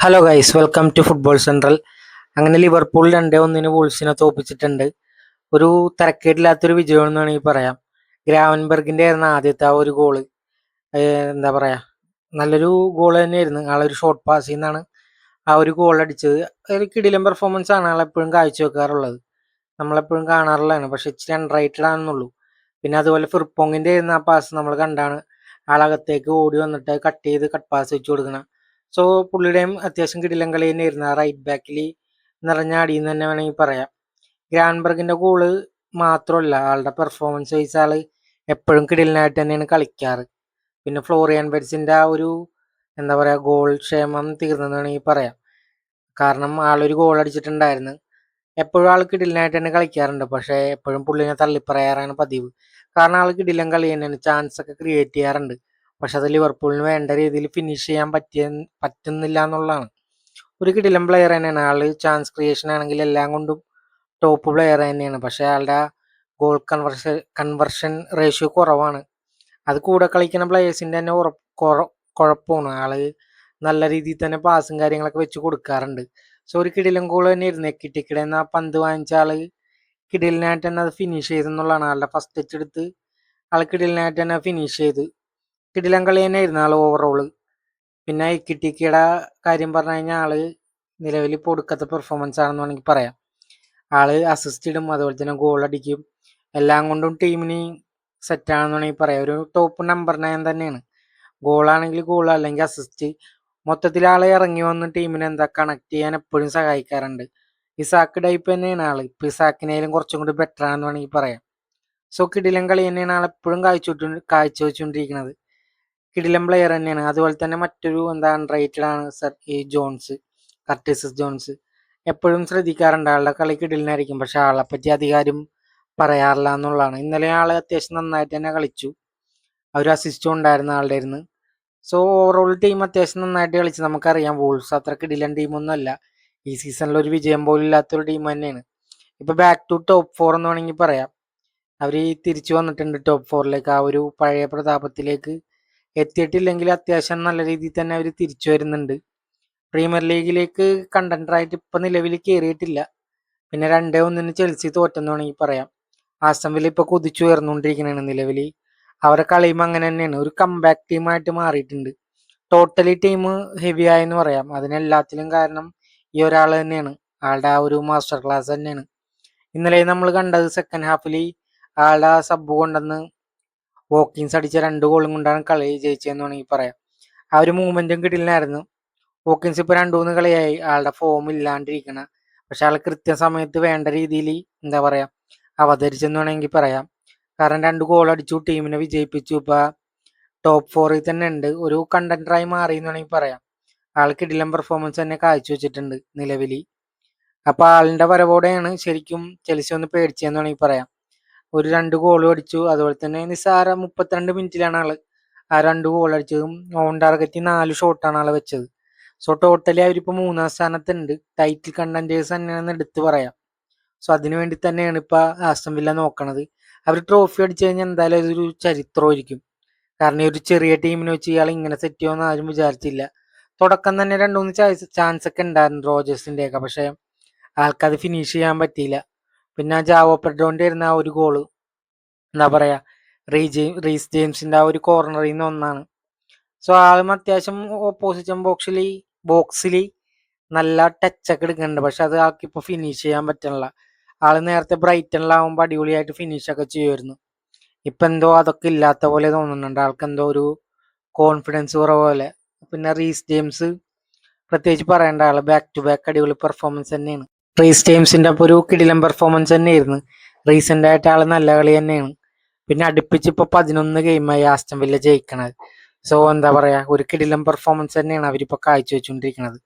Hello guys, welcome to football central. അങ്ങനെ Liverpool 2-1 വൂൾസിനെ തോപ്പിച്ചിട്ടുണ്ട്. ഒരു തരക്കേടില്ലാത്തൊരു വിജയം എന്ന് വേണമെങ്കിൽ പറയാം. ഗ്രാവൻബർഗിന്റെ ആയിരുന്നു ആദ്യത്തെ ആ ഒരു ഗോള്. എന്താ പറയാ, നല്ലൊരു ഗോൾ തന്നെയായിരുന്നു. ആളൊരു ഷോർട്ട് പാസിൽ നിന്നാണ് ആ ഒരു ഗോൾ അടിച്ചത്. ഒരു കിടിലൻ പെർഫോമൻസ് ആണ് ആളെപ്പോഴും കാഴ്ചവെക്കാറുള്ളത്. നമ്മളെപ്പോഴും കാണാറുള്ളതാണ്, പക്ഷെ ഇച്ചിരി അൺറൈറ്റഡ് ആണെന്നുള്ളൂ. പിന്നെ അതുപോലെ ഫിർപോങ്ങിന്റെ ആയിരുന്നു ആ പാസ് നമ്മൾ കണ്ടാണ് ആളകത്തേക്ക് ഓടി വന്നിട്ട് കട്ട് ചെയ്ത് കട്ട് പാസ് വെച്ച് കൊടുക്കണം. സോ പുള്ളിയുടെയും അത്യാവശ്യം കിടിലൻ കളി തന്നെയായിരുന്നു. ആ റൈറ്റ് ബാക്കിൽ നിറഞ്ഞ അടിയെന്ന് തന്നെ വേണമെങ്കിൽ പറയാം. ഗ്രാൻബർഗിന്റെ ഗോള് മാത്രമല്ല, ആളുടെ പെർഫോമൻസ് വൈസ് ആള് എപ്പോഴും കിടിലനായിട്ട് തന്നെയാണ് കളിക്കാറ്. പിന്നെ ഫ്ലോറിയൻ വെർട്സിന്റെ ആ ഒരു എന്താ പറയാ ഗോൾ ക്ഷേമം തീർന്നെന്ന് വേണമെങ്കിൽ പറയാം. കാരണം ആളൊരു ഗോൾ അടിച്ചിട്ടുണ്ടായിരുന്നു. എപ്പോഴും ആൾ കിടിലനായിട്ട് തന്നെ കളിക്കാറുണ്ട്, പക്ഷേ എപ്പോഴും പുള്ളിനെ തള്ളിപ്പറയാറാണ് പതിവ്. കാരണം ആൾ കിടിലൻ കളി തന്നെയാണ്, ചാൻസ് ഒക്കെ ക്രിയേറ്റ് ചെയ്യാറുണ്ട്. പക്ഷെ അത് ലിവർപൂളിന് വേണ്ട രീതിയിൽ ഫിനിഷ് ചെയ്യാൻ പറ്റുന്നില്ല എന്നുള്ളതാണ്. ഒരു കിടിലൻ പ്ലെയർ തന്നെയാണ് ആള്. ചാൻസ് ക്രിയേഷൻ ആണെങ്കിൽ എല്ലാം കൊണ്ടും ടോപ്പ് പ്ലെയർ തന്നെയാണ്. പക്ഷെ ആളുടെ ഗോൾ കൺവർഷൻ റേഷ്യോ കുറവാണ്. അത് കൂടെ കളിക്കുന്ന പ്ലേയേഴ്സിന്റെ തന്നെ കുഴപ്പമാണ്. ആള് നല്ല രീതിയിൽ തന്നെ പാസും കാര്യങ്ങളൊക്കെ വെച്ച് കൊടുക്കാറുണ്ട്. സോ ഒരു കിടിലൻ ഗോൾ തന്നെയായിരുന്നു. എക്കിട്ടിക്കിടെ ആ പന്ത് വാങ്ങിച്ച ആള് കിടിലനായിട്ട് തന്നെ അത് ഫിനിഷ് ചെയ്തെന്നുള്ളതാണ്. ആളുടെ ഫസ്റ്റ് ടച്ച് എടുത്ത് ആൾ കിടിലനായിട്ട് തന്നെ ഫിനിഷ് ചെയ്ത് കിടിലൻ കളി തന്നെയായിരുന്നു ആൾ ഓവറോള്. പിന്നെ എക്കിട്ടിക്കയുടെ കാര്യം പറഞ്ഞു കഴിഞ്ഞാൽ ആള് നിലവിൽ ഇപ്പോൾ ഒടുക്കത്തെ പെർഫോമൻസ് ആണെന്ന് വേണമെങ്കിൽ പറയാം. ആള് അസിസ്റ്റ് ഇടും, അതുപോലെ തന്നെ ഗോൾ അടിക്കും. എല്ലാം കൊണ്ടും ടീമിന് സെറ്റാണെന്ന് വേണമെങ്കിൽ പറയാം. ഒരു ടോപ്പ് നമ്പർ 9 തന്നെയാണ്. ഗോളാണെങ്കിൽ ഗോൾ, അല്ലെങ്കിൽ അസിസ്റ്റ്. മൊത്തത്തിൽ ആളെ ഇറങ്ങി വന്ന് ടീമിനെ കണക്ട് ചെയ്യാൻ എപ്പോഴും സഹായിക്കാറുണ്ട്. ഇസാക്ക് ടൈപ്പ് തന്നെയാണ് ആള്. ഇപ്പൊ ഇസാക്കിനേലും കുറച്ചും കൂടി ബെറ്റർ ആണെന്ന് വേണമെങ്കിൽ പറയാം. സോ കിടിലൻ കളി തന്നെയാണ് ആളെപ്പോഴും കാഴ്ചവെച്ചുകൊണ്ടിരിക്കുന്നത്. കിടിലൻ പ്ലെയർ തന്നെയാണ്. അതുപോലെ തന്നെ മറ്റൊരു അൺറേറ്റഡ് ആണ് ഈ ജോൺസ്, കർട്ടിസ് ജോൺസ്. എപ്പോഴും ശ്രദ്ധിക്കാറുണ്ട്, ആളുടെ കളി കിടിലനായിരിക്കും, പക്ഷെ ആളെ പറ്റി അധികാരം പറയാറില്ല എന്നുള്ളതാണ്. ഇന്നലെ ആള് അത്യാവശ്യം നന്നായിട്ട് തന്നെ കളിച്ചു. ഒരു അസിസ്റ്റും ഉണ്ടായിരുന്ന ആളുടെ ഇരുന്ന്. സോ ഓവറോൾ ടീം അത്യാവശ്യം നന്നായിട്ട് കളിച്ചു. നമുക്കറിയാം വൂൾസ് അത്ര കിടിലൻ ടീമൊന്നും അല്ല. ഈ സീസണിൽ ഒരു വിജയം പോലും ഇല്ലാത്തൊരു ടീം തന്നെയാണ്. ഇപ്പൊ ബാക്ക് ടു ടോപ്പ് 4 എന്ന് വേണമെങ്കിൽ പറയാം. അവർ തിരിച്ചു വന്നിട്ടുണ്ട് ടോപ്പ് 4ലേക്ക്. ആ ഒരു പഴയ പ്രതാപത്തിലേക്ക് എത്തിയിട്ടില്ലെങ്കിൽ അത്യാവശ്യം നല്ല രീതിയിൽ തന്നെ അവർ തിരിച്ചു വരുന്നുണ്ട്. പ്രീമിയർ ലീഗിലേക്ക് കണ്ടന്ററായിട്ട് ഇപ്പൊ നിലവിൽ കയറിയിട്ടില്ല. പിന്നെ 2-1 ചെൽസി തോറ്റെന്ന് വേണമെങ്കിൽ പറയാം. ആസ്റ്റൺ വില്ല ഇപ്പൊ കുതിച്ചുയർന്നുകൊണ്ടിരിക്കുന്നതാണ് നിലവിൽ. അവരെ കളിയും അങ്ങനെ തന്നെയാണ്. ഒരു കംബാക്ക് ടീമായിട്ട് മാറിയിട്ടുണ്ട്. ടോട്ടലി ടീം ഹെവി ആയെന്ന് പറയാം. അതിനെല്ലാത്തിലും കാരണം ഈ ഒരാൾ തന്നെയാണ്. ആളുടെ ആ ഒരു മാസ്റ്റർ ക്ലാസ് തന്നെയാണ്. ഇന്നലെ നമ്മൾ കണ്ടത് സെക്കൻഡ് ഹാഫിൽ ആളുടെ ആ സബ്ബ് കൊണ്ടുവന്ന് വോക്കിൻസ് അടിച്ച 2 ഗോളും കൊണ്ടാണ് കളി ജയിച്ചതെന്ന് വേണമെങ്കിൽ പറയാം. ആ ഒരു മൂവ്മെന്റും കിടിലനായിരുന്നു. വോക്കിൻസ് ഇപ്പൊ 2-3 കളിയായി ആളുടെ ഫോം ഇല്ലാണ്ടിരിക്കണ, പക്ഷെ ആൾ കൃത്യസമയത്ത് വേണ്ട രീതിയിൽ എന്താ പറയാ അവതരിച്ചെന്ന് വേണമെങ്കിൽ പറയാം. കാരണം 2 ഗോൾ അടിച്ചു, ടീമിനെ വിജയിപ്പിച്ചു. ഇപ്പൊ ടോപ്പ് 4ൽ തന്നെ ഉണ്ട്. ഒരു കണ്ടന്ററായി മാറി എന്ന് വേണമെങ്കിൽ പറയാം. ആൾ കിടിലൻ പെർഫോമൻസ് തന്നെ കാഴ്ചവെച്ചിട്ടുണ്ട് നിലവിൽ. അപ്പൊ ആളിന്റെ വരവോടെയാണ് ശരിക്കും ചെൽസി ഒന്ന് പേടിച്ചതെന്ന് വേണമെങ്കിൽ പറയാം. ഒരു 2 ഗോളും അടിച്ചു. അതുപോലെ തന്നെ നിസാര 32 മിനിറ്റിലാണ് ആള് ആ 2 ഗോൾ അടിച്ചതും. ഓൺ ടാർഗറ്റ് 4 ഷോട്ടാണ് ആള് വെച്ചത്. സോ ടോട്ടലി അവരിപ്പോ 3-ാം സ്ഥാനത്തുണ്ട്. ടൈറ്റിൽ കണ്ടന്റേഴ്സ് തന്നെയാണെന്ന് എടുത്ത് പറയാം. സോ അതിനു വേണ്ടി തന്നെയാണ് ഇപ്പൊ ആസ്റ്റൺ വില്ല നോക്കണത്. അവർ ട്രോഫി അടിച്ചു കഴിഞ്ഞാൽ എന്തായാലും അതൊരു ചരിത്രമായിരിക്കും. കാരണം ഒരു ചെറിയ ടീമിനെ വെച്ച് ഇയാൾ ഇങ്ങനെ സെറ്റ് ചെയ്യുമെന്ന് ആരും വിചാരിച്ചില്ല. തുടക്കം തന്നെ 2-3 ചാൻസ് ഒക്കെ ഉണ്ടായിരുന്നു റോജേഴ്സിന്റെ ഒക്കെ, പക്ഷെ ആൾക്കത് ഫിനിഷ് ചെയ്യാൻ പറ്റിയില്ല. പിന്നെ ജാവോ പെഡ്രോന്റെ ആയിരുന്നു ആ ഒരു ഗോള്. എന്താ പറയാ, റീസ് ജെയിംസിന്റെ ആ ഒരു കോർണറിൽ നിന്ന് ഒന്നാണ്. സോ ആളും അത്യാവശ്യം ഓപ്പോസിഷൻ ബോക്സിൽ നല്ല ടച്ച് ഒക്കെ എടുക്കുന്നുണ്ട്, പക്ഷെ അത് ആൾക്ക് ഇപ്പൊ ഫിനിഷ് ചെയ്യാൻ പറ്റണില്ല. ആള് നേരത്തെ ബ്രൈറ്റണിലാവുമ്പോൾ അടിപൊളിയായിട്ട് ഫിനിഷ് ഒക്കെ ചെയ്യുമായിരുന്നു. ഇപ്പൊ എന്തോ അതൊക്കെ ഇല്ലാത്ത പോലെ തോന്നുന്നുണ്ട്. ആൾക്ക് എന്തോ ഒരു കോൺഫിഡൻസ് കുറവ് പോലെ. പിന്നെ റീസ് ജെയിംസ് പ്രത്യേകിച്ച് പറയേണ്ട, ആള് ബാക്ക് ടു ബാക്ക് അടിപൊളി പെർഫോമൻസ് തന്നെയാണ്. റീസ് ജെയിംസിന്റെ അപ്പൊ ഒരു കിടിലൻ പെർഫോമൻസ് തന്നെയായിരുന്നു. റീസെന്റ് ആയിട്ട് ആള് നല്ല കളി തന്നെയാണ്. പിന്നെ അടുപ്പിച്ച് ഇപ്പൊ 11 ഗെയിമായി ആസ്റ്റൺ വില്ല ജയിക്കണത്. സോ എന്താ പറയാ, ഒരു കിടിലൻ പെർഫോമൻസ് തന്നെയാണ് അവരിപ്പോ കാഴ്ചവെച്ചുകൊണ്ടിരിക്കുന്നത്.